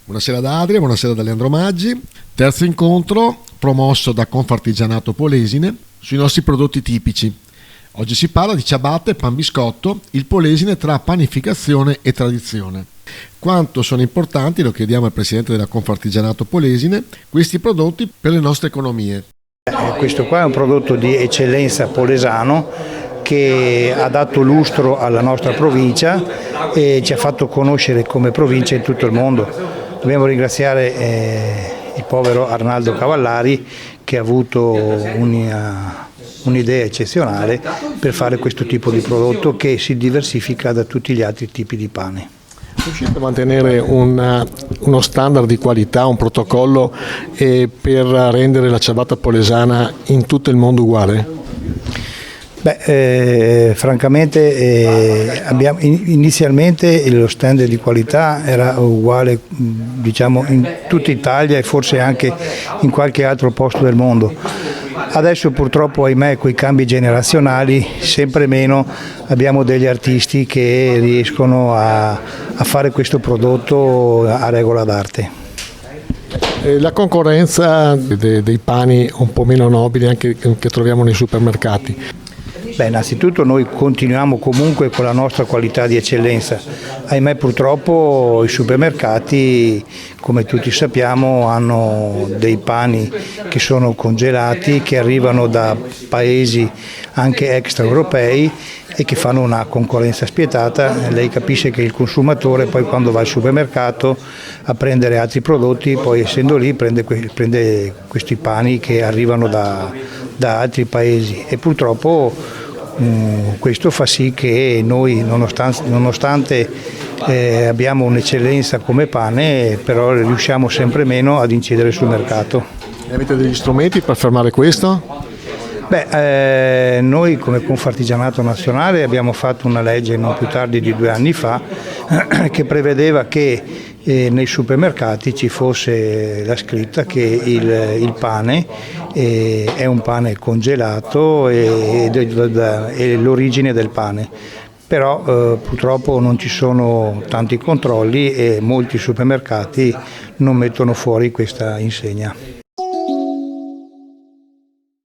Buonasera da Adria, buonasera da Leandro Maggi. Terzo incontro promosso da Confartigianato Polesine sui nostri prodotti tipici. Oggi si parla di ciabatte e pan biscotto, il Polesine tra panificazione e tradizione. Quanto sono importanti, lo chiediamo al presidente della Confartigianato Polesine, questi prodotti per le nostre economie. Questo qua è un prodotto di eccellenza polesano che ha dato lustro alla nostra provincia e ci ha fatto conoscere come provincia in tutto il mondo. Dobbiamo ringraziare il povero Arnaldo Cavallari che ha avuto un'idea eccezionale per fare questo tipo di prodotto che si diversifica da tutti gli altri tipi di pane. Riuscite a mantenere uno standard di qualità, un protocollo per rendere la ciabatta polesana in tutto il mondo uguale? Francamente inizialmente lo standard di qualità era uguale diciamo, in tutta Italia e forse anche in qualche altro posto del mondo. Adesso purtroppo, ahimè, con i cambi generazionali sempre meno abbiamo degli artisti che riescono a fare questo prodotto a regola d'arte. La concorrenza dei pani un po' meno nobili anche che troviamo nei supermercati. Innanzitutto noi continuiamo comunque con la nostra qualità di eccellenza. Ahimè purtroppo i supermercati, come tutti sappiamo, hanno dei pani che sono congelati, che arrivano da paesi anche extraeuropei e che fanno una concorrenza spietata. Lei capisce che il consumatore poi quando va al supermercato a prendere altri prodotti, poi essendo lì prende questi pani che arrivano da altri paesi e purtroppo questo fa sì che noi nonostante abbiamo un'eccellenza come pane, però riusciamo sempre meno ad incidere sul mercato. E avete degli strumenti per fermare questo? Noi come Confartigianato Nazionale abbiamo fatto una legge non più tardi di 2 anni fa che prevedeva che nei supermercati ci fosse la scritta che il pane è un pane congelato e l'origine del pane. Però purtroppo non ci sono tanti controlli e molti supermercati non mettono fuori questa insegna.